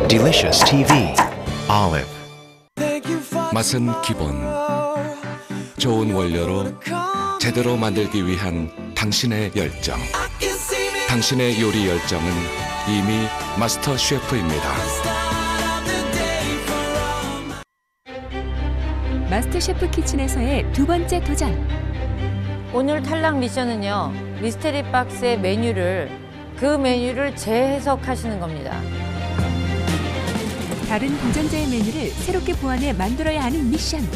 Delicious TV. Olive. 맛은 기본. 좋은 원료로 제대로 만들기 위한 당신의 열정. 당신의 요리 열정은 이미 마스터 셰프입니다. 마스터 셰프 키친에서의 두 번째 도전. 오늘 탈락 미션은요. 미스테리 박스의 그 메뉴를 재해석하시는 겁니다. 다른 도전자의 메뉴를 새롭게 보완해 만들어야 하는 미션.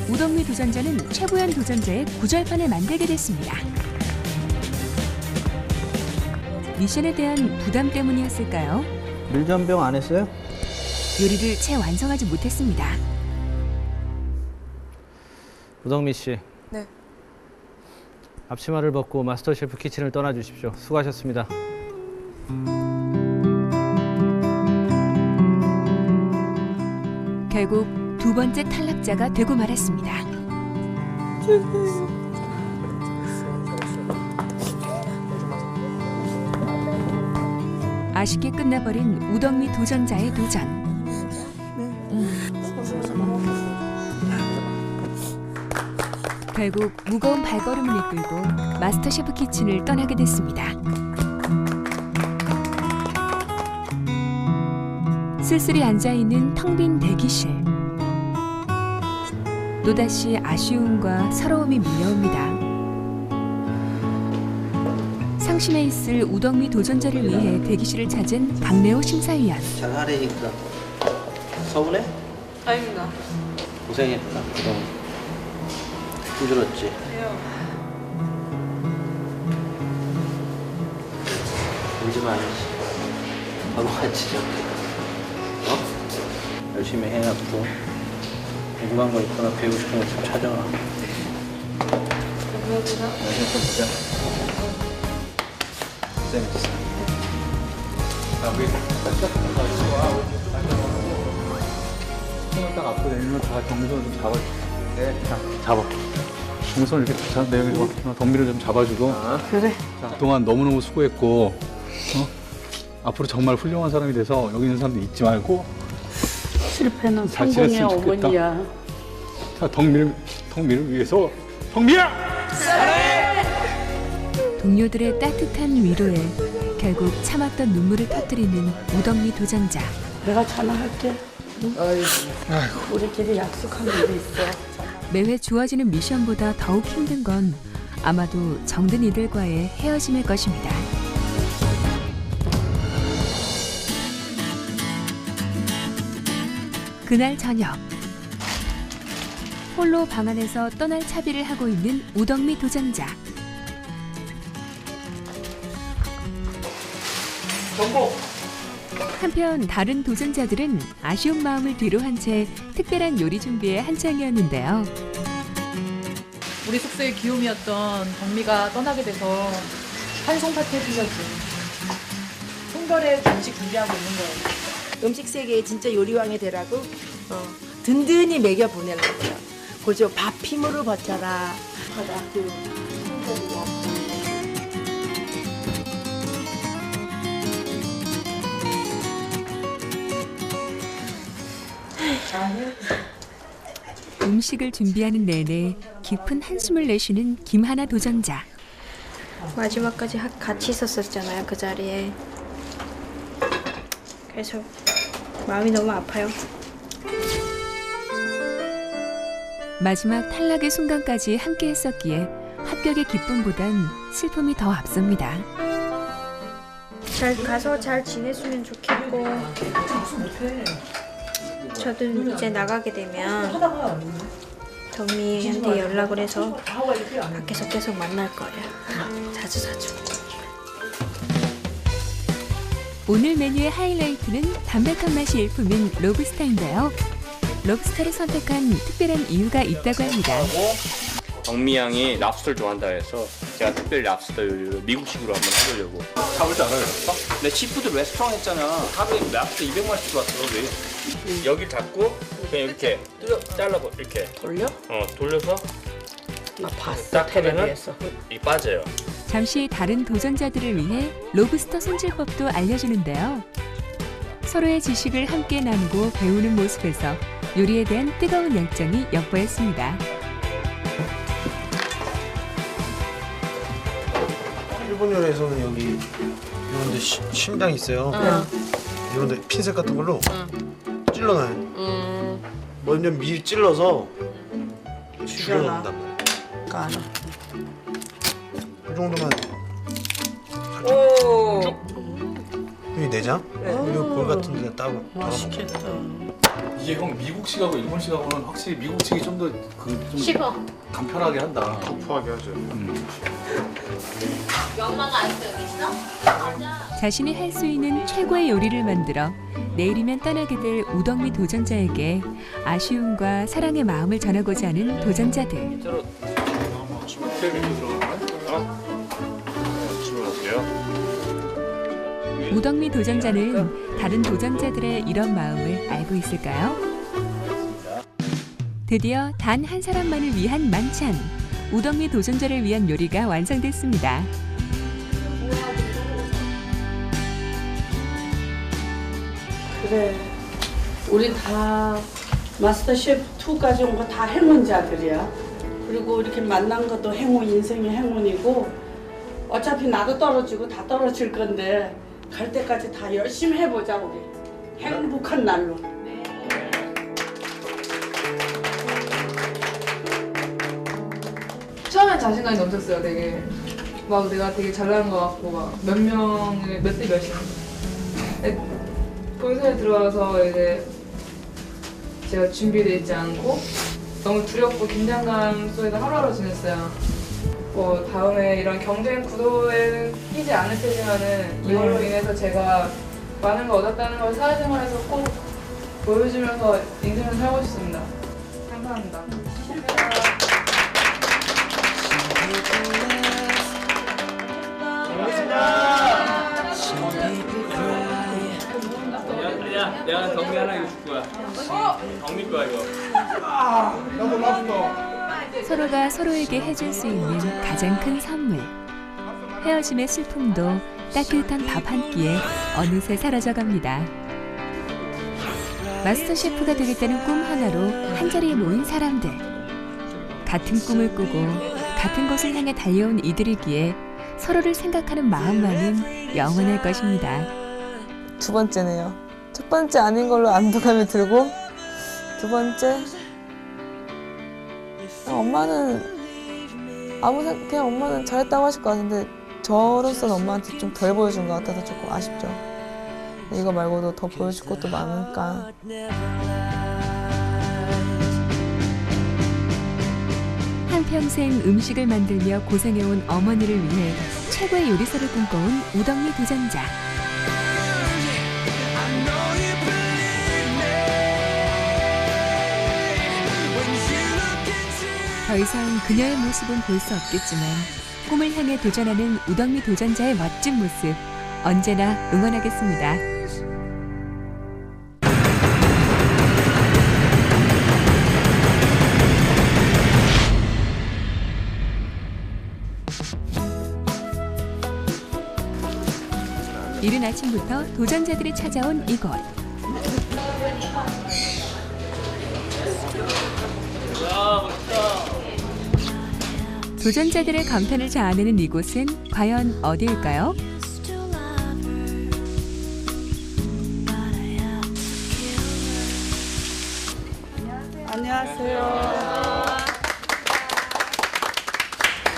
우동미 도전자는 최보연 도전자의 구절판을 만들게 됐습니다. 미션에 대한 부담 때문이었을까요? 밀전병 안 했어요? 요리를 채 완성하지 못했습니다. 우동미 씨. 네. 앞치마를 벗고 마스터 셰프 키친을 떠나주십시오. 수고하셨습니다. 결국 두 번째 탈락자가 되고 말았습니다. 아쉽게 끝나버린 우동미 도전자의 도전. 결국 무거운 발걸음을 이끌고 마스터 셰프 키친을 떠나게 됐습니다. 쓸쓸히 앉아있는 텅 빈 대기실. 또다시 아쉬움과 서러움이 밀려옵니다. 상심해 있을 우동미 도전자를 위해 대기실을 찾은 박래호 심사위원. 잘하려니까 서운해? 아닙니다. 고생했다. 힘들었지? 울지 말지. 바로 같이. 열심히 해갖고 궁금한 거 있거나 배우고 싶은 거 있으면 찾아와. 감사합니다. 또 보자. 고생했어. 손을 딱 앞으로 내밀면 다 경선을 좀 잡아줘. 네, 자, 잡아. 경선을 이렇게 자, 내밀고 덤비를 좀 잡아주고. 그래. 자, 그동안 너무너무 수고했고, 앞으로 정말 훌륭한 사람이 돼서 여기 있는 사람들 잊지 말고 실패는 잘 성공의 지냈으면 좋겠다. 어머니야. 자, 덕미를 위해서 덕미야! 동료들의 따뜻한 위로에 결국 참았던 눈물을 터뜨리는 우동미 도전자. 내가 전화할게. 응? 우리끼리 약속한 게 있어. 매회 주어지는 미션보다 더욱 힘든 건 아마도 정든 이들과의 헤어짐일 것입니다. 그날 저녁, 홀로 방 안에서 떠날 차비를 하고 있는 우동미 도전자. 한편 다른 도전자들은 아쉬운 마음을 뒤로한 채 특별한 요리 준비에 한창이었는데요. 우리 숙소의 귀요미였던 덕미가 떠나게 돼서 환송 파티 해주셨지. 송별회 음식 준비하고 있는 거예요. 음식 세계에 진짜 요리왕이 되라고 든든히 먹여 보내려고요. 그죠? 밥 힘으로 버텨라. 음식을 준비하는 내내 깊은 한숨을 내쉬는 김하나 도전자. 마지막까지 같이 있었었잖아요, 그 자리에. 그래서 마음이 너무 아파요. 마지막 탈락의 순간까지 함께 했었기에 합격의 기쁨보단 슬픔이 더 앞섭니다. 잘 가서 잘 지냈으면 좋겠고, 저도 이제 나가게 되면 덕미한테 연락을 해서 밖에서 계속 만날 거예요. 자주. 오늘 메뉴의 하이라이트는 담백한 맛이 일품인 로브스타인데요. роб스터를 선택한 특별한 이유가 있다고 합니다. 덕미 양이 랍스터를 좋아한다 해서 제가 특별히 랍스터 요리를 미국식으로 한번 해보려고. 잡을 줄 알아요? 내 시푸드 레스토랑 했잖아. 하루에 랍스터 200마리씩 들어왔어. 왜? 여기 닫고 그냥 이렇게 잘라버 이렇게. 돌려? 돌려서 딱 하면은 이 빠져요. 잠시 다른 도전자들을 위해 로브스터 손질법도 알려주는데요. 서로의 지식을 함께 나누고 배우는 모습에서 요리에 대한 뜨거운 열정이 엿보였습니다. 일본 요리에서는 여기 이런데 심장이 있어요. 이런데 핀셋 같은 걸로 찔러놔요. 먼저 미리 찔러서 죽여놓는단 말이에요. 이 정도만. 오. 여기 내장? 그리고 볼 같은 데다 따고. 맛있겠다. 이게 형 미국식하고 일본식하고는 확실히 미국식이 좀 더 좀 식어. 간편하게 한다. 터프하게 하죠. 영마가 아직도 여기 있어? 자신이 할 수 있는 최고의 요리를 만들어 내일이면 떠나게 될 우덕미 도전자에게 아쉬움과 사랑의 마음을 전하고자 하는 도전자들. 우덕미 도전자는 다른 도전자들의 이런 마음을 알고 있을까요? 드디어 단 한 사람만을 위한 만찬, 우덕미 도전자를 위한 요리가 완성됐습니다. 그래. 우리 다 마스터 셰프 2까지 온 거 다 행운자들이야. 그리고 이렇게 만난 것도 행운, 인생의 행운이고 어차피 나도 떨어지고 다 떨어질 건데 갈 때까지 다 열심히 해보자 우리. 행복한 날로. 처음엔 자신감이 넘쳤어요. 되게 막 내가 되게 잘나는 것 같고 막 몇 명을 몇 대 몇이야. 본선에 들어와서 이제 제가 준비되어 있지 않고 너무 두렵고 긴장감 속에서 하루하루 지냈어요. 뭐 다음에 이런 경쟁 구도에는 끼지 않을 테지만은 이걸로 인해서 제가 많은 걸 얻었다는 걸 사회생활에서 꼭 보여주면서 인생을 살고 싶습니다. 감사합니다. 내가 덕미 하나 이거 줄 거야. 덕미 거야 이거. 나도 맛있어. 서로가 서로에게 해줄 수 있는 가장 큰 선물. 헤어짐의 슬픔도 따뜻한 밥 한 끼에 어느새 사라져갑니다. 마스터 셰프가 되겠다는 꿈 하나로 한자리에 모인 사람들. 같은 꿈을 꾸고 같은 곳을 향해 달려온 이들이기에 서로를 생각하는 마음만은 영원할 것입니다. 두 번째네요. 첫 번째 아닌 걸로 안도감이 들고 두 번째 엄마는 그냥 엄마는 잘했다고 하실 것 같은데 저로서는 엄마한테 좀 덜 보여준 것 같아서 조금 아쉽죠. 이거 말고도 더 보여줄 것도 많으니까. 한평생 음식을 만들며 고생해온 어머니를 위해 최고의 요리사를 꿈꿔온 우덕미 도전자. 더 이상 그녀의 모습은 볼 수 없겠지만 꿈을 향해 도전하는 우덕미 도전자의 멋진 모습 언제나 응원하겠습니다. 이른 아침부터 도전자들이 찾아온 이곳. 도전자들의 감탄을 자아내는 이곳은 과연 어디일까요? 안녕하세요.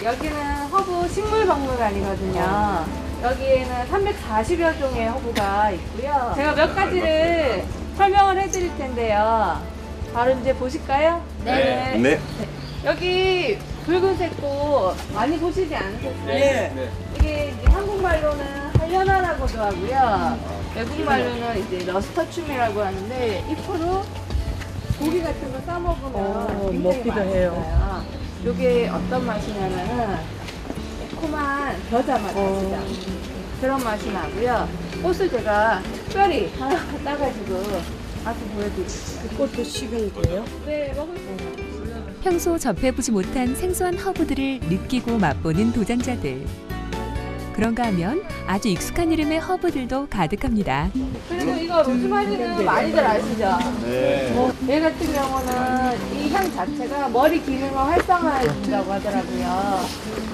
여기는 허브 식물박물관이거든요. 여기에는 340여 종의 허브가 있고요. 제가 몇 가지를 설명을 해드릴 텐데요. 바로 이제 보실까요? 네. 여기 붉은색 꽃 많이 보시지 않으셨어요? 네. 이게 이제 한국말로는 한련화라고도 하고요. 외국말로는 이제 러스터춤이라고 하는데 잎으로 고기 같은 거 싸 먹으면 굉장히 먹기도 해요. 맛있어요. 이게 어떤 맛이냐면은 매콤한 겨자 맛 아시죠? 그런 맛이 나고요. 꽃을 제가 특별히 하나 따가지고 맛을 보여드릴게요. 그 꽃도 식은 거예요? 네, 먹을 수 있어요. 평소 접해보지 못한 생소한 허브들을 느끼고 맛보는 도전자들. 그런가 하면 아주 익숙한 이름의 허브들도 가득합니다. 그리고 이거 로즈마리는 많이들 아시죠? 네. 얘 같은 경우는 이 향 자체가 머리 기능을 활성화해준다고 하더라고요.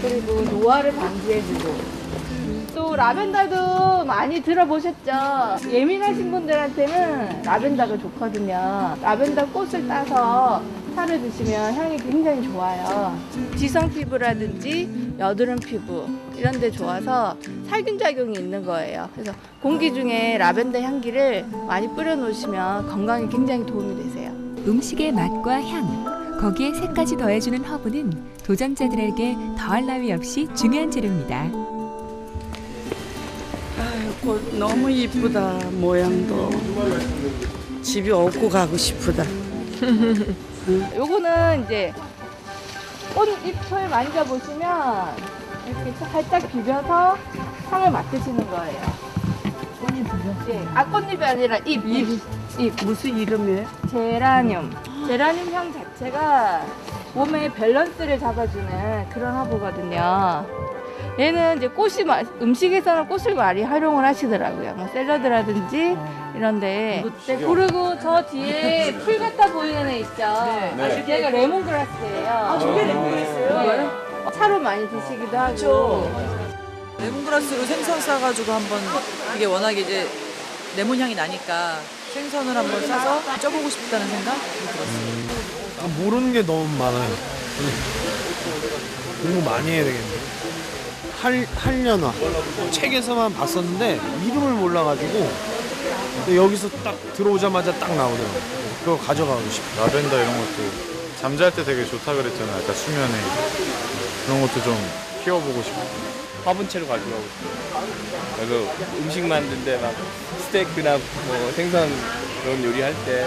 그리고 노화를 방지해주고. 또 라벤더도 많이 들어보셨죠? 예민하신 분들한테는 라벤더가 좋거든요. 라벤더 꽃을 따서 차를 드시면 향이 굉장히 좋아요. 지성 피부라든지 여드름 피부 이런 데 좋아서 살균작용이 있는 거예요. 그래서 공기 중에 라벤더 향기를 많이 뿌려 놓으시면 건강에 굉장히 도움이 되세요. 음식의 맛과 향, 거기에 색까지 더해주는 허브는 도전자들에게 더할 나위 없이 중요한 재료입니다. 꽃 너무 이쁘다. 모양도. 집에 업고 가고 싶다. 요거는 이제 꽃잎을 만져보시면 이렇게 살짝 비벼서 향을 맡으시는 거예요. 꽃잎이요? 네. 아, 꽃잎이 아니라 잎. 무슨 이름이에요? 제라늄. 제라늄 향 자체가 몸의 밸런스를 잡아주는 그런 허브거든요. 얘는 이제 음식에서는 꽃을 많이 활용을 하시더라고요. 뭐 샐러드라든지 이런데. 네, 그리고 저 뒤에 풀 같아 보이는 애 있죠? 네. 얘가 레몬그라스예요. 아, 저게 레몬그라스예요? 차로 많이 드시기도 하고. 레몬그라스로 생선 싸가지고 한번 이게 워낙에 이제 레몬 향이 나니까 생선을 한번 싸서 쪄보고 싶다는 생각이 들었어요. 모르는 게 너무 많아요. 공부 많이 해야 되겠네. 할려나 책에서만 봤었는데 이름을 몰라가지고 근데 여기서 딱 들어오자마자 딱 나오더라고요. 그거 가져가고 싶어요. 라벤더 이런 것도 잠잘 때 되게 좋다 그랬잖아요. 아까 수면에 그런 것도 좀 키워보고 싶어요. 화분채로 가져가고 싶어요. 그래서 음식 만드는데 막 스테이크나 뭐 생선 그런 요리할 때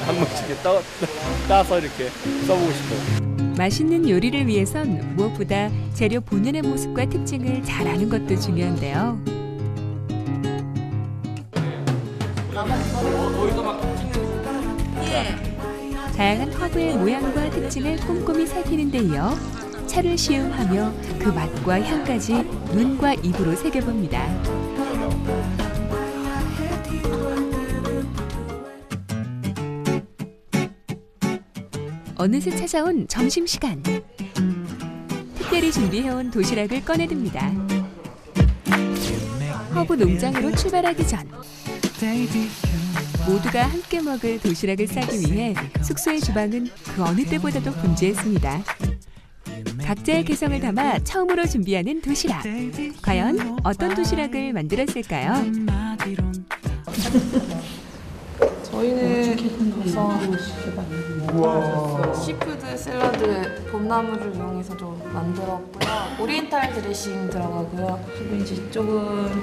한 번씩 따서 이렇게 써보고 싶어요. 맛있는 요리를 위해선 무엇보다 재료 본연의 모습과 특징을 잘 아는 것도 중요한데요. 다양한 허브의 모양과 특징을 꼼꼼히 살피는 데 이어 차를 시음하며 그 맛과 향까지 눈과 입으로 새겨봅니다. 어느새 찾아온 점심시간. 특별히 준비해온 도시락을 꺼내듭니다. 허브 농장으로 출발하기 전 모두가 함께 먹을 도시락을 싸기 위해 숙소의 주방은 그 어느 때보다도 분주했습니다. 각자의 개성을 담아 처음으로 준비하는 도시락. 과연 어떤 도시락을 만들었을까요? 저희는 우선 시푸드 샐러드 봄나물을 이용해서 좀 만들었고요. 오리엔탈 드레싱 들어가고요. 그리고 이제 이쪽은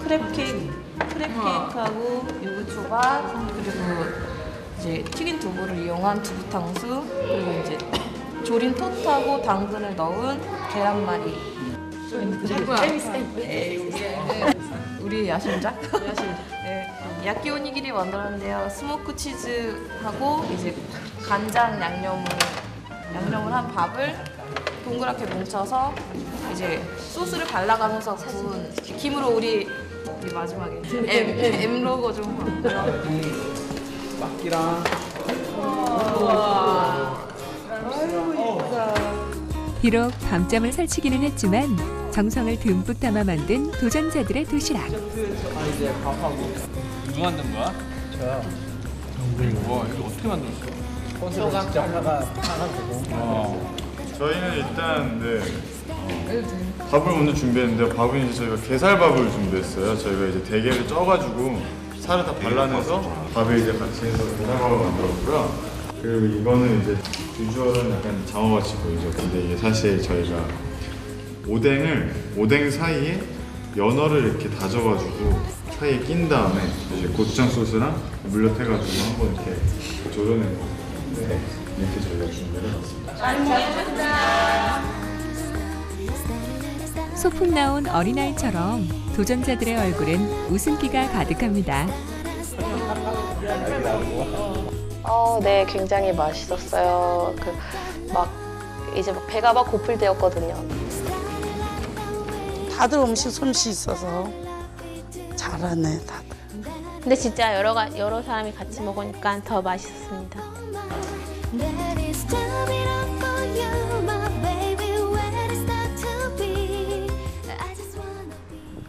크랩케이크하고 유부초밥, 그리고 이제 튀긴 두부를 이용한 두부탕수, 그리고 이제 조린 토트하고 당근을 넣은 계란말이. 우리 야심작? 네. 야끼 오니기리 만들었는데요. 스모크 치즈하고 이제 간장 양념을 한 밥을 동그랗게 뭉쳐서 이제 소스를 발라가면서 구운 김으로 우리 마지막에 M 로고 좀 하고요. 막기랑 비록 밤잠을 설치기는 했지만 정성을 듬뿍 담아 만든 도전자들의 도시락. 이제 밥하고. 누가 만든 거야? 저요. 와, 이거 어떻게 만들었어? 꽃을 직접 사가지고. 저희는 일단 밥을 먼저 준비했는데 밥은 이제 저희가 게살밥을 준비했어요. 저희가 이제 대게를 쪄가지고 살을 다 발라내서 밥에 이제 같이 해서 게살밥을 만들었고요. 그리고 이거는 이제 비주얼은 약간 장어같이 보이죠. 근데 이게 사실 저희가 오뎅 사이에 연어를 이렇게 다져가지고 사이에 낀 다음에 이제 고추장 소스랑 물엿해가지고 한번 이렇게 조려낸 거. 네, 이렇게 저희가 준비를 해봤습니다. 소풍 나온 어린아이처럼 도전자들의 얼굴은 웃음기가 가득합니다. 네, 굉장히 맛있었어요. 이제 막 배가 막 고플 때였거든요. 다들 음식 솜씨 있어서 잘하네, 다들. 근데 진짜 여러 사람이 같이 먹으니까 더 맛있었습니다.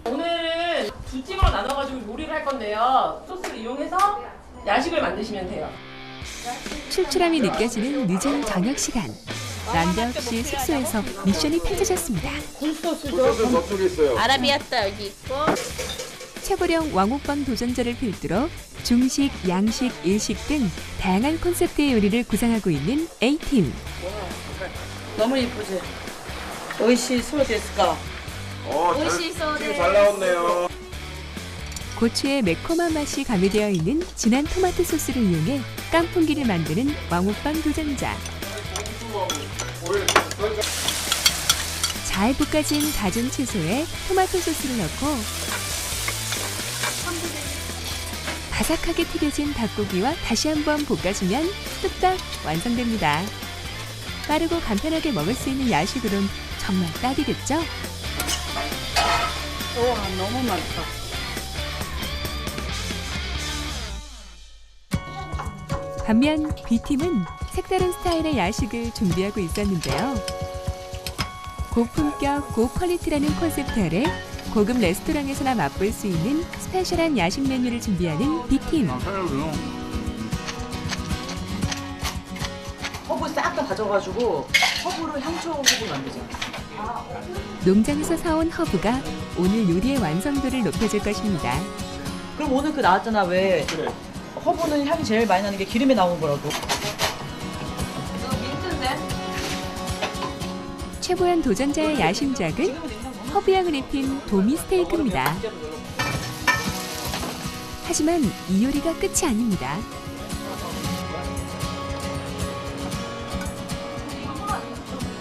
오늘은 두 팀으로 나눠가지고 요리를 할 건데요. 소스를 이용해서 야식을 만드시면 돼요. 출출함이 느껴지는 늦은 저녁 시간. 난데없이 숙소에서 미션이 펼쳐졌습니다. 굴소스죠? 저쪽에 있어요. 아라비아타 여기 있고. 최고령 왕호빵 도전자를 필두로 중식, 양식, 일식 등 다양한 콘셉트의 요리를 구상하고 있는 A팀. 너무 이쁘지? 오이시소 데스까? 잘 나왔네요. 고추의 매콤한 맛이 가미되어 있는 진한 토마토 소스를 이용해 깐풍기를 만드는 왕호빵 도전자. 잘 볶아진 다진 채소에 토마토 소스를 넣고 바삭하게 튀겨진 닭고기와 다시 한번 볶아주면 뚝딱 완성됩니다. 빠르고 간편하게 먹을 수 있는 야식으론 정말 딱이겠죠? 우와, 너무 맛있다. 반면 B팀은 색다른 스타일의 야식을 준비하고 있었는데요. 고품격, 고퀄리티라는 콘셉트 아래 고급 레스토랑에서나 맛볼 수 있는 스페셜한 야식 메뉴를 준비하는 B팀. 허브 싹 다 다져가지고 허브로 향초 허브 만들죠. 농장에서 사온 허브가 오늘 요리의 완성도를 높여줄 것입니다. 그럼 오늘 그 나왔잖아 왜? 그래. 허브는 향이 제일 많이 나는 게 기름에 나오는 거라고. 최보연 도전자의 야심작은 허브향을 입힌 도미 스테이크입니다. 하지만 이 요리가 끝이 아닙니다.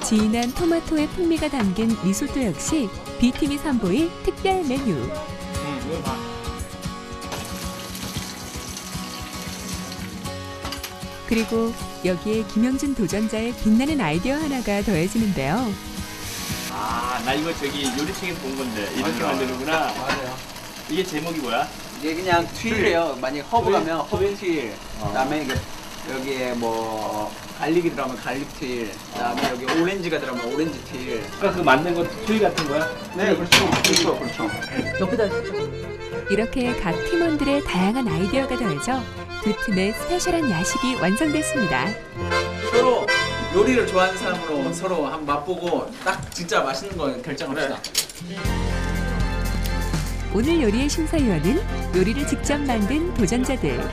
진한 토마토의 풍미가 담긴 리소또 역시 B팀이 선보일 특별 메뉴. 그리고 여기에 김영준 도전자의 빛나는 아이디어 하나가 더해지는데요. 아, 나 이거 저기 요리책에서 본 건데 이렇게 만드는구나. 맞아요. 이게 제목이 뭐야? 이게 그냥 튀일이에요. 만약 허브 가면 허브 튀일. 그다음에 여기에 뭐 갈릭이 들어가면 갈릭 튀일. 그다음에 여기 오렌지가 들어가면 오렌지 튀일. 그러니까 그 만든 거 튀일 같은 거야? 네, 그렇죠. 옆에다 이렇게 각 팀원들의 다양한 아이디어가 더해져 두 팀의 스페셜한 야식이 완성됐습니다. 서로 요리를 좋아하는 사람으로 서로 한번 맛보고 딱 진짜 맛있는 거 결정합시다. 오늘 요리의 심사위원은 요리를 직접 만든 도전자들.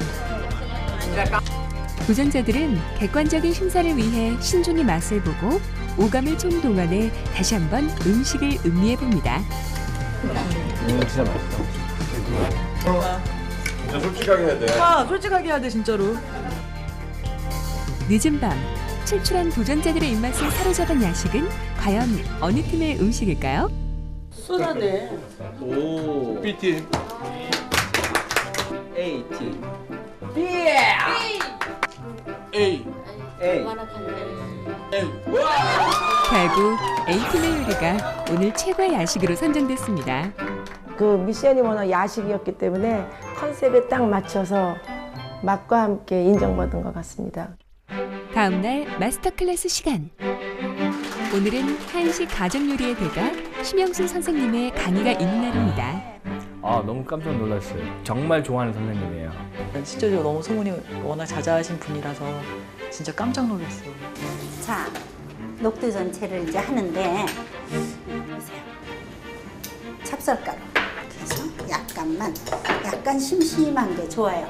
도전자들은 객관적인 심사를 위해 신중히 맛을 보고 오감을 총동원해 다시 한번 음식을 음미해봅니다. 진짜 맛있다. 진짜 솔직하게 해야 돼. 솔직하게 해야 돼 진짜로. 늦은 밤 출출한 도전자들의 입맛을 사로잡은 야식은 과연 어느 팀의 음식일까요? 쏘다네. 오. B팀. A팀. A. 결국 A팀의 요리가 오늘 최고의 야식으로 선정됐습니다. 그 미션이 워낙 야식이었기 때문에 컨셉에 딱 맞춰서 맛과 함께 인정받은 것 같습니다. 다음날 마스터 클래스 시간. 오늘은 한식 가정 요리의 대가 심영순 선생님의 강의가 있는 날입니다. 아, 너무 깜짝 놀랐어요. 정말 좋아하는 선생님이에요. 실제로 너무 소문이 워낙 자자하신 분이라서 진짜 깜짝 놀랐어요. 자, 녹두 전체를 이제 하는데 보세요. 찹쌀가루 그래서 약간 심심한 게 좋아요.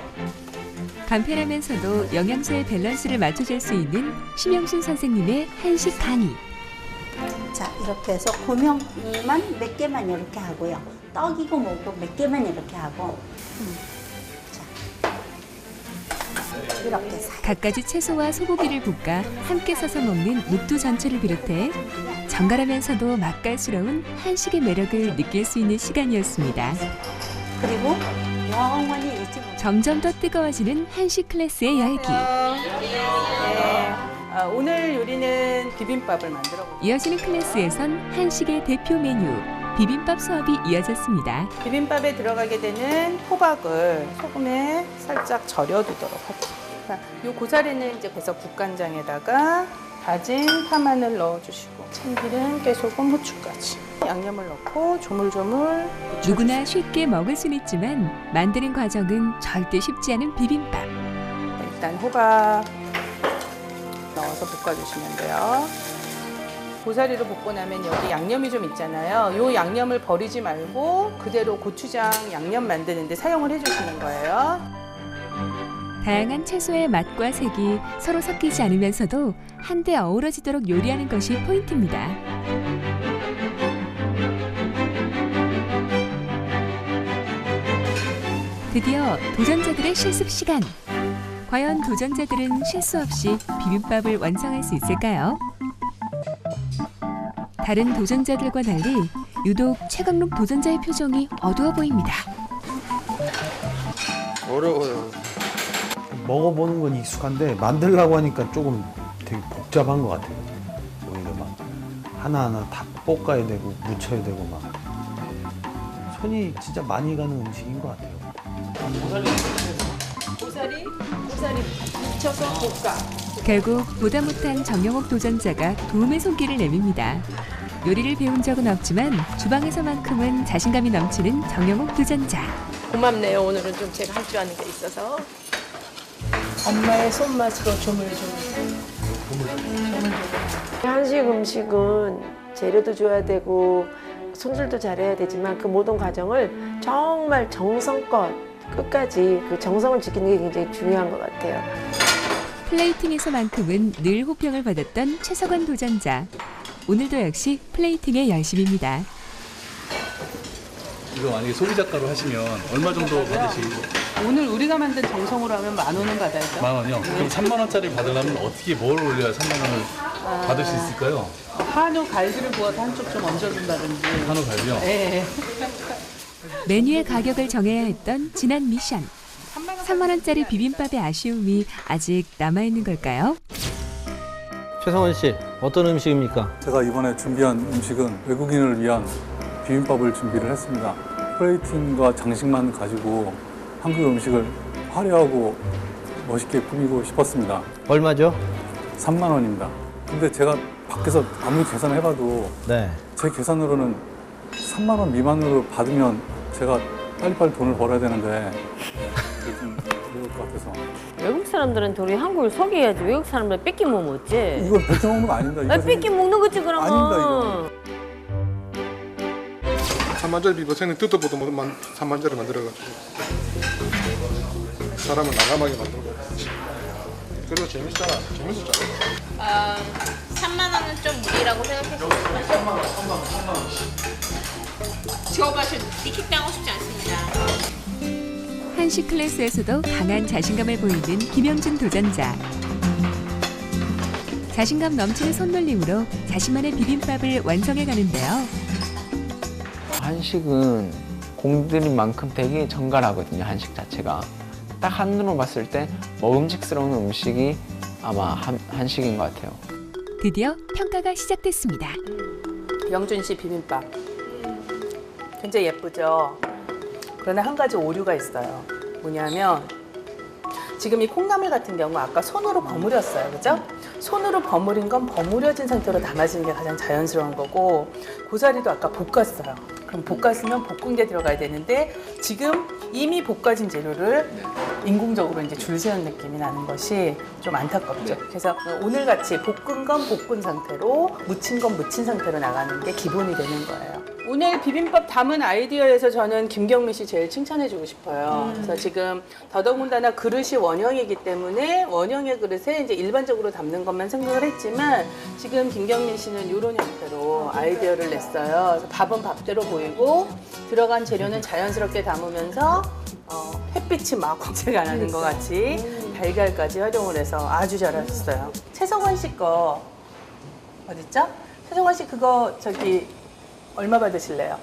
간편하면서도 영양소의 밸런스를 맞춰줄 수 있는 심영순 선생님의 한식 강의. 자, 이렇게 해서 고명만 몇 개만 이렇게 하고요. 떡이고 뭐고 몇 개만 이렇게 하고 자, 이렇게 갖가지 채소와 소고기를 볶아 함께 싸서 먹는 녹두 전체를 비롯해 정갈하면서도 맛깔스러운 한식의 매력을 느낄 수 있는 시간이었습니다. 그리고 영원히 잊지 못해요. 점점 더 뜨거워지는 한식 클래스의 열기. 오늘 요리는 비빔밥을 만들어 볼게요. 이어지는 클래스에선 한식의 대표 메뉴 비빔밥 수업이 이어졌습니다. 비빔밥에 들어가게 되는 호박을 소금에 살짝 절여두도록 할게요. 이 고사리는 이제 그래서 국간장에다가 다진 파마늘 넣어주시고 참기름, 깨소금, 후추까지 양념을 넣고 조물조물 누구나 쉽게 먹을 수는 있지만 만드는 과정은 절대 쉽지 않은 비빔밥. 일단 호박 넣어서 볶아주시면 돼요. 고사리로 볶고 나면 여기 양념이 좀 있잖아요. 이 양념을 버리지 말고 그대로 고추장 양념 만드는데 사용을 해주시는 거예요. 다양한 채소의 맛과 색이 서로 섞이지 않으면서도 한데 어우러지도록 요리하는 것이 포인트입니다. 드디어 도전자들의 실습 시간. 과연 도전자들은 실수 없이 비빔밥을 완성할 수 있을까요? 다른 도전자들과 달리 유독 최강록 도전자의 표정이 어두워 보입니다. 어려워요. 먹어보는 건 익숙한데 만들려고 하니까 조금 되게 복잡한 것 같아요. 오히려 막 하나하나 다 볶아야 되고 무쳐야 되고 막 손이 진짜 많이 가는 음식인 것 같아요. 고사리 묻혀서 볶아. 결국 보다 못한 정영옥 도전자가 도움의 손길을 내밉니다. 요리를 배운 적은 없지만 주방에서만큼은 자신감이 넘치는 정영옥 도전자. 고맙네요. 오늘은 좀 제가 할 줄 아는 게 있어서. 엄마의 손맛으로 조물조물. 한식 음식은 재료도 줘야 되고 손질도 잘해야 되지만 그 모든 과정을 정말 정성껏 끝까지 그 정성을 지키는 게 굉장히 중요한 것 같아요. 플레이팅에서만큼은 늘 호평을 받았던 최석원 도전자. 오늘도 역시 플레이팅에 열심입니다. 이거 만약에 소비자가로 하시면 얼마 정도 받으시고? 오늘 우리가 만든 정성으로 하면 10,000원은 받아야죠. 10,000원이요? 그럼 30,000원짜리 받으려면 어떻게 뭘 올려야 30,000원을 받을 수 있을까요? 한우 갈비를 구워서 한쪽 좀 얹어준다든지. 한우 갈비요? 네. 메뉴의 가격을 정해야 했던 지난 미션. 3만 원짜리 비빔밥의 아쉬움이 아직 남아있는 걸까요? 최성원 씨, 어떤 음식입니까? 제가 이번에 준비한 음식은 외국인을 위한 비빔밥을 준비를 했습니다. 플레이팅과 장식만 가지고 한국 음식을 화려하고 멋있게 꾸미고 싶었습니다. 얼마죠? 3만 원입니다. 근데 제가 밖에서 아무리 계산을 해봐도 네. 제 계산으로는 3만 원 미만으로 받으면 제가 빨리빨리 돈을 벌어야 되는데 그게 좀 어려울 것 같아서. 외국 사람들은 우리 한국을 속여야지. 외국 사람들 뺏기 먹으면 어째? 이걸 뺏겨 먹는 거 아닙니다. 뺏기 먹는 거지 그러면. 아닙니다, 이거. 3만짜리 비빔밥은 뜯어보도 못한 3만짜리 만들어가지고 사람을 나감하게 만들고 그래도 재밌잖아. 재밌었잖아. 3만 원은 좀 무리라고 생각했어요. 3만 원. 직업하실 리킥 당하고 싶지 않습니다. 한식 클래스에서도 강한 자신감을 보이는 김영준 도전자. 자신감 넘치는 손놀림으로 자신만의 비빔밥을 완성해 가는데요. 한식은 공들인 만큼 되게 정갈하거든요. 한식 자체가 딱 한눈으로 봤을 때 먹음직스러운 음식이 아마 한식인 것 같아요. 드디어 평가가 시작됐습니다. 영준 씨 비빔밥 굉장히 예쁘죠? 그러나 한 가지 오류가 있어요. 뭐냐면 지금 이 콩나물 같은 경우 아까 손으로 버무렸어요. 그죠? 손으로 버무린 건 버무려진 상태로 담아지는 게 가장 자연스러운 거고 고사리도 아까 볶았어요. 그럼 볶았으면 볶은 게 들어가야 되는데 지금 이미 볶아진 재료를 인공적으로 이제 줄 세운 느낌이 나는 것이 좀 안타깝죠. 그래서 오늘 같이 볶은 건 볶은 상태로 무친 건 무친 상태로 나가는 게 기본이 되는 거예요. 오늘 비빔밥 담은 아이디어에서 저는 김경미 씨 제일 칭찬해주고 싶어요. 그래서 지금 더더군다나 그릇이 원형이기 때문에 원형의 그릇에 이제 일반적으로 담는 것만 생각을 했지만 지금 김경미 씨는 이런 형태로 아이디어를 냈어요. 그래서 밥은 밥대로 보이고 들어간 재료는 자연스럽게 담으면서 햇빛이 막 공체가 나는 것 같이 달걀까지 활용을 해서 아주 잘하셨어요. 최성원 씨 거 어딨죠? 최성원 씨 그거 저기 얼마 받으실래요?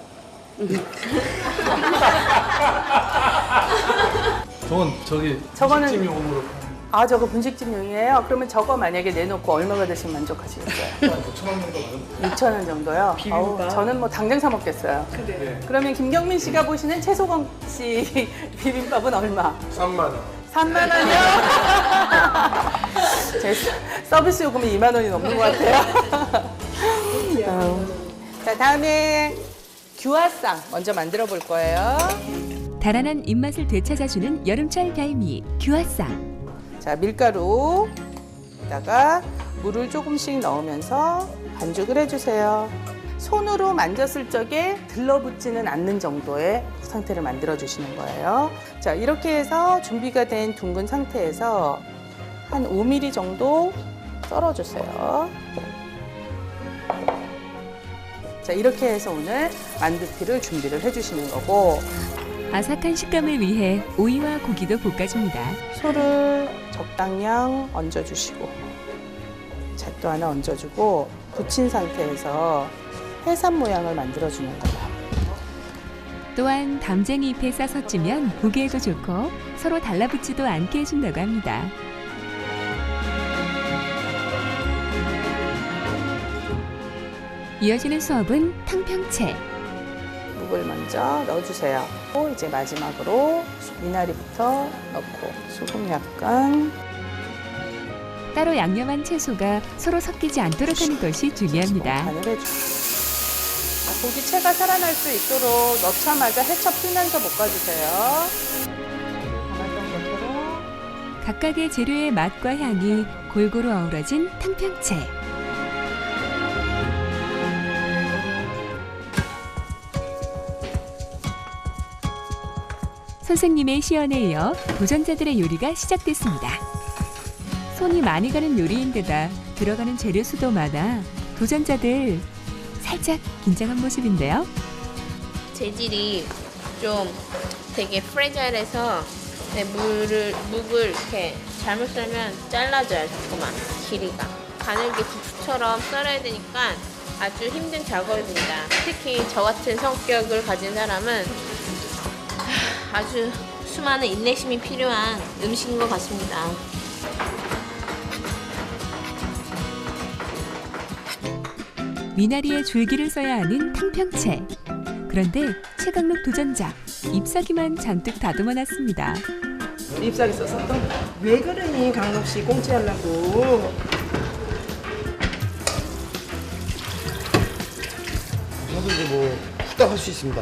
저거는 저거 분식집용이에요. 그러면 저거 만약에 내놓고 얼마가 드시면 만족하시겠어요? 6,000원 정도요? 비빔밥? 저는 뭐 당장 사 먹겠어요. 그러면 김경민 씨가 보시는 최소건 씨 비빔밥은 얼마? 3만 원. 3만 원이요? 제 서비스 요금이 2만 원이 넘는 것 같아요. 자, 다음에 규화상 먼저 만들어 볼 거예요. 달아난 입맛을 되찾아주는 여름철 별미 규화상. 자, 밀가루에다가 물을 조금씩 넣으면서 반죽을 해주세요. 손으로 만졌을 적에 들러붙지는 않는 정도의 상태를 만들어 주시는 거예요. 자, 이렇게 해서 준비가 된 둥근 상태에서 한 5mm 정도 썰어주세요. 자, 이렇게 해서 오늘 만두피를 준비를 해주시는 거고, 아삭한 식감을 위해 오이와 고기도 볶아줍니다. 소를 적당량 얹어주시고 잣도 하나 얹어주고 붙인 상태에서 해삼 모양을 만들어주는 거예요. 또한 담쟁이 잎에 싸서 찌면 보기에도 좋고 서로 달라붙지도 않게 해준다고 합니다. 이어지는 수업은 탕평채. 묵을 먼저 넣어주세요. 이제 마지막으로 미나리부터 넣고 소금 약간. 따로 양념한 채소가 서로 섞이지 않도록 하는 것이 중요합니다. 간을 해주세요. 고기채가 살아날 수 있도록 넣자마자 헤쳐 풀면서 볶아주세요. 담았던 것처럼. 각각의 재료의 맛과 향이 골고루 어우러진 탕평채. 선생님의 시연에 이어 도전자들의 요리가 시작됐습니다. 손이 많이 가는 요리인데다 들어가는 재료 수도 많아 도전자들 살짝 긴장한 모습인데요. 재질이 좀 되게 프레자일해서 묵을 이렇게 잘못 썰면 잘라져요. 자꾸만 길이가. 가늘게 국수처럼 썰어야 되니까 아주 힘든 작업입니다. 특히 저 같은 성격을 가진 사람은 아주 수많은 인내심이 필요한 음식인 것 같습니다. 미나리에 줄기를 써야 하는 탕평채. 그런데 최강록 도전자 잎사귀만 잔뜩 다듬어 놨습니다. 잎사귀 써서 또 왜 그러니 강록 씨 공짜하려고. 뭐든지 뭐 후딱 할 수 있습니다.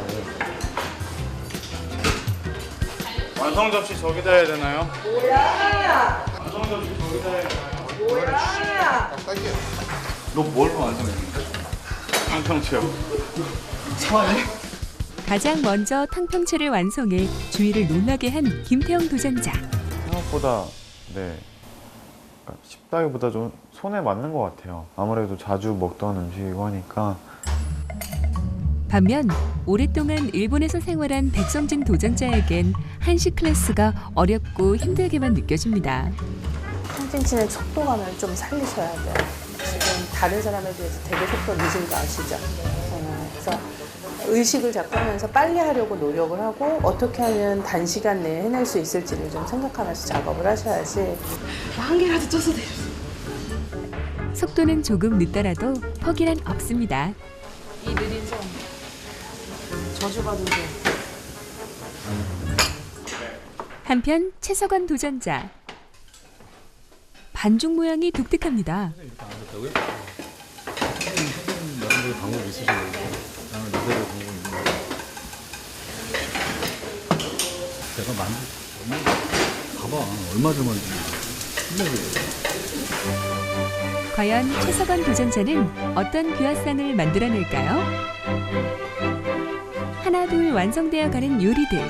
완성 접시 저기다 해야 되나요? 뭐야? 완성 접시 저기다 해야 되나요? 뭐야? 너 뭘 완성했는데? 탕평채요. 가장 먼저 탕평채를 완성해 주위를 놀라게 한 김태형 도전자. 생각보다 쉽다기보다 좀 손에 맞는 것 같아요. 아무래도 자주 먹던 음식이고 하니까. 반면 오랫동안 일본에서 생활한 백성진 도전자에겐 한식 클래스가 어렵고 힘들게만 느껴집니다. 탕진치는 속도감을 좀 살리셔야 돼요. 지금 다른 사람에 비해서 되게 속도 늦은 거 아시죠? 그래서 의식을 자꾸 하면서 빨리 하려고 노력을 하고 어떻게 하면 단시간 내에 해낼 수 있을지를 좀 생각하면서 작업을 하셔야지. 한 개라도 쪄서 돼요. 속도는 조금 늦더라도 포기란 없습니다. 이 느린 손 저주받은 손. 한편 최석원 도전자. 반죽 모양이 독특합니다. 나름대로 방법이 있으신 거고 나는 나대로 방법이 있는 거고 내가 봐봐 얼마 전 만드는지 과연 최석원 도전자는 어떤 귀화상을 만들어낼까요? 하나 둘 완성되어 가는 요리들.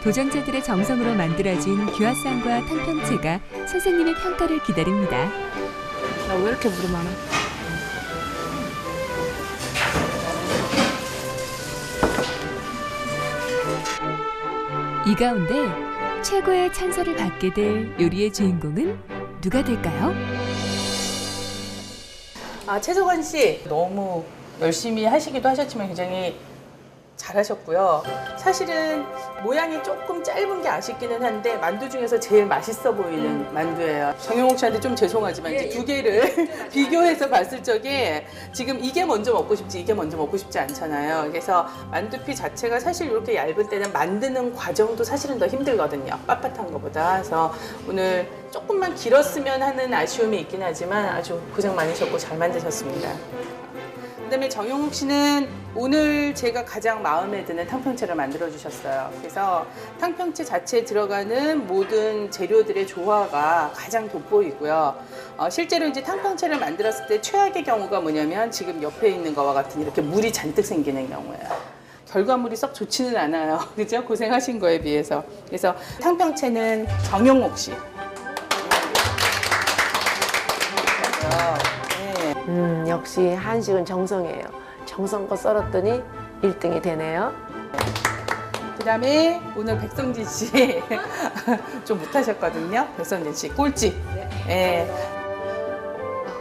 도전자들의 정성으로 만들어진 귀화상과 탕평채가 선생님의 평가를 기다립니다. 나 왜 이렇게 물이 많아? 이 가운데 최고의 찬사를 받게 될 요리의 주인공은 누가 될까요? 최석원 씨 너무 열심히 하시기도 하셨지만 굉장히 잘하셨고요. 사실은 모양이 조금 짧은 게 아쉽기는 한데 만두 중에서 제일 맛있어 보이는 만두예요. 정영옥 씨한테 좀 죄송하지만 이제 두 개를 비교해서 봤을 적에 지금 이게 먼저 먹고 싶지 이게 먼저 먹고 싶지 않잖아요. 그래서 만두피 자체가 사실 이렇게 얇을 때는 만드는 과정도 사실은 더 힘들거든요. 빳빳한 것보다. 그래서 오늘 조금만 길었으면 하는 아쉬움이 있긴 하지만 아주 고생 많으셨고 잘 만드셨습니다. 그다음에 정영욱 씨는 오늘 제가 가장 마음에 드는 탕평채를 만들어 주셨어요. 그래서 탕평채 자체에 들어가는 모든 재료들의 조화가 가장 돋보이고요. 실제로 이제 탕평채를 만들었을 때 최악의 경우가 뭐냐면 지금 옆에 있는 거와 같은 이렇게 물이 잔뜩 생기는 경우예요. 결과물이 썩 좋지는 않아요. 그죠? 고생하신 거에 비해서. 그래서 탕평채는 정영욱 씨. 역시 한식은 정성이에요. 정성껏 썰었더니 1등이 되네요. 그다음에 오늘 백성진 씨 좀 못하셨거든요. 백성진 씨 꼴찌. 네.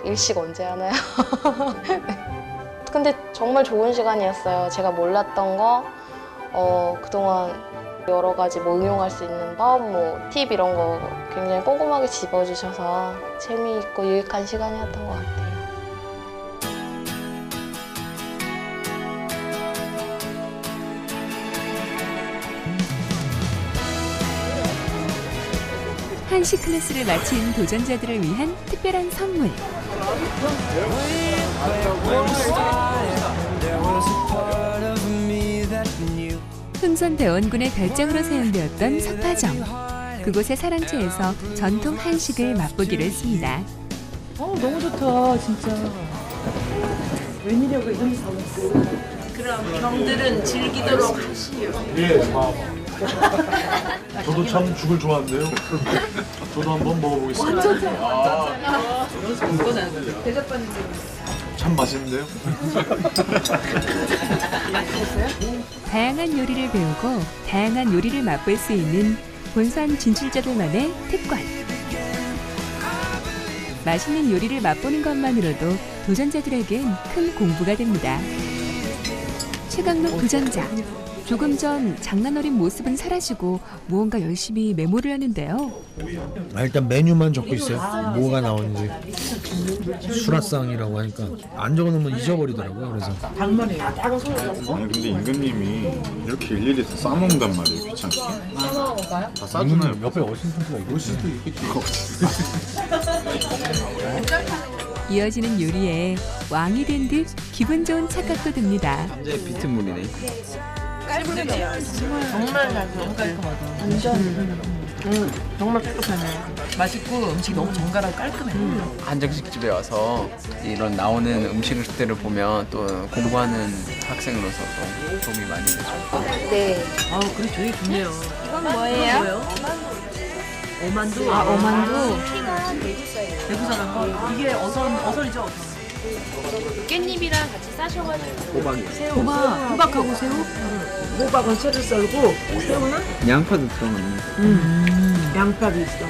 일식 언제 하나요? 근데 정말 좋은 시간이었어요. 제가 몰랐던 거 그동안 여러 가지 뭐 응용할 수 있는 법, 뭐 팁 이런 거 굉장히 꼼꼼하게 짚어주셔서 재미있고 유익한 시간이었던 것 같아요. 한식 클래스를 마친 도전자들을 위한 특별한 선물. 흥선대원군의 별장으로 사용되었던 석파점. 그곳의 사랑채에서 전통 한식을 맛보기로 했습니다. 너무 좋다, 진짜. 웬일이라고 이런 사왔어. 그럼 병들은 즐기도록 하시오. 예, 저도 참 죽을 좋아하는데요. 저도 한번 먹어보겠습니다. 완전 잘. 대접받는 참 맛있는데요. 다양한 요리를 배우고 다양한 요리를 맛볼 수 있는 본선 진출자들만의 특권. 맛있는 요리를 맛보는 것만으로도 도전자들에겐 큰 공부가 됩니다. 최강록 도전자. 조금 전 장난 어린 모습은 사라지고 무언가 열심히 메모를 하는데요. 일단 메뉴만 적고 있어요. 뭐가 나오는지. 수라상이라고 하니까 안 적어놓으면 잊어버리더라고요. 그래서 당면이에요. 작은 소금. 아니 근데 임금님이 이렇게 일일이 다 싸먹는단 말이에요. 귀찮게. 싸먹어볼까요? 다 싸주나요? 옆에 어시스턴트가 있을 수도 있겠지. 이어지는 요리에 왕이 된 듯 기분 좋은 착각도 듭니다. 완전 비트물이네. 깔끔해요. 정말 너무 깔끔하다. 완전. 정말 깔끔하네. 맛있고 음식 너무 정갈하고 깔끔해. 한정식집에 와서 이런 나오는 음식들을 보면 또 공부하는 학생으로서 또 도움이 많이 되죠. 네. 그래 되게 좋네요. 이건 뭐예요? 오만두. 오만두. 피가 대구사랑 거. 이게 어설이죠, 어설. 깻잎이랑 같이 싸셔가지고. 호박이요. 호박하고 새우? 호박은 채를 썰고 새우는? 양파도 들어갔네. 양파도 있어.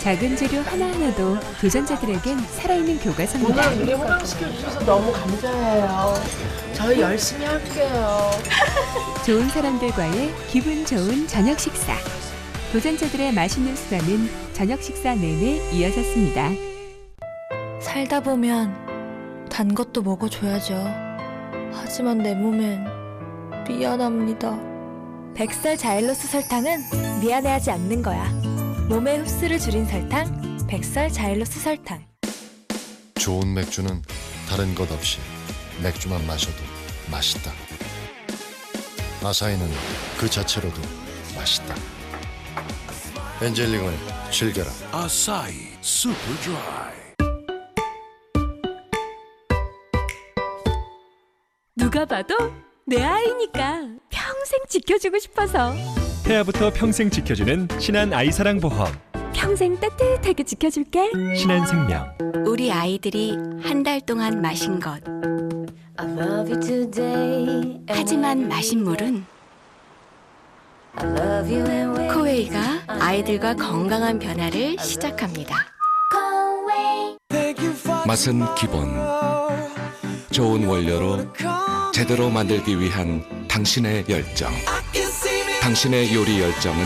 작은 재료 하나하나도 도전자들에겐 살아있는 교과서입니다. 오늘 우리 호강시켜주셔서 너무 감사해요. 저희 열심히 할게요. 좋은 사람들과의 기분 좋은 저녁 식사. 도전자들의 맛있는 수다는 저녁 식사 내내 이어졌습니다. 살다 보면 단 것도 먹어줘야죠. 하지만 내 몸엔 미안합니다. 백설 자일로스 설탕은 미안해하지 않는 거야. 몸의 흡수를 줄인 설탕, 백설 자일로스 설탕. 좋은 맥주는 다른 것 없이 맥주만 마셔도 맛있다. 아사히는 그 자체로도 맛있다. 엔젤링을 즐겨라. 아사히 슈퍼 드라이. 누가 봐도 내 아이니까 평생 지켜주고 싶어서. 태아부터 평생 지켜주는 신한 아이사랑 보험. 평생 따뜻하게 지켜줄게. 신한생명. 우리 아이들이 한 달 동안 마신 것. 하지만 마신 물은 코웨이가 아이들과 건강한 변화를 시작합니다. 맛은 기본, 좋은 원료로 제대로 만들기 위한 당신의 열정. 당신의 요리 열정은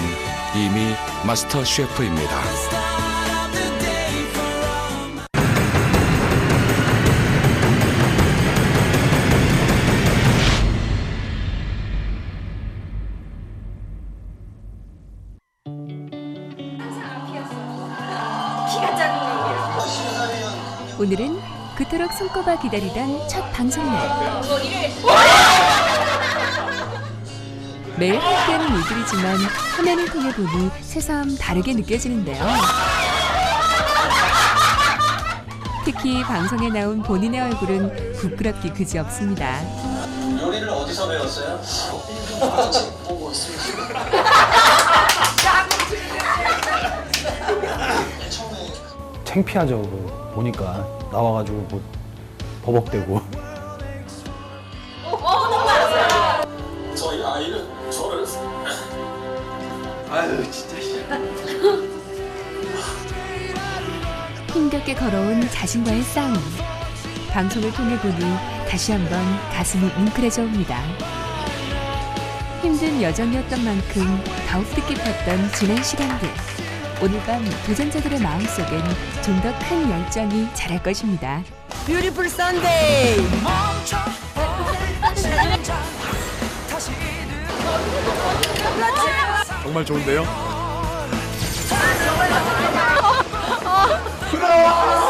이미 마스터 셰프입니다. 오늘은 그토록 손꼽아 기다리던 첫 방송날. 매일 함께하는 일들이지만 화면을 통해 보니 새삼 다르게 느껴지는데요. 특히 방송에 나온 본인의 얼굴은 부끄럽기 그지없습니다. 요리를 어디서 배웠어요? 책 보고 있습니다. 창피하죠. 보니까 나와가지고 뭐 버벅대고. 저희 아이는 저를 아유 진짜. 힘겹게 걸어온 자신과의 싸움. 방송을 통해 보니 다시 한번 가슴이 뭉클해져 옵니다. 힘든 여정이었던 만큼 더욱 뜻깊었던 지난 시간들. 오늘 밤 도전자들의 마음속엔 좀 더 큰 열정이 자랄 것입니다. 뷰티풀 선데이. 정말 좋은데요? 부러워.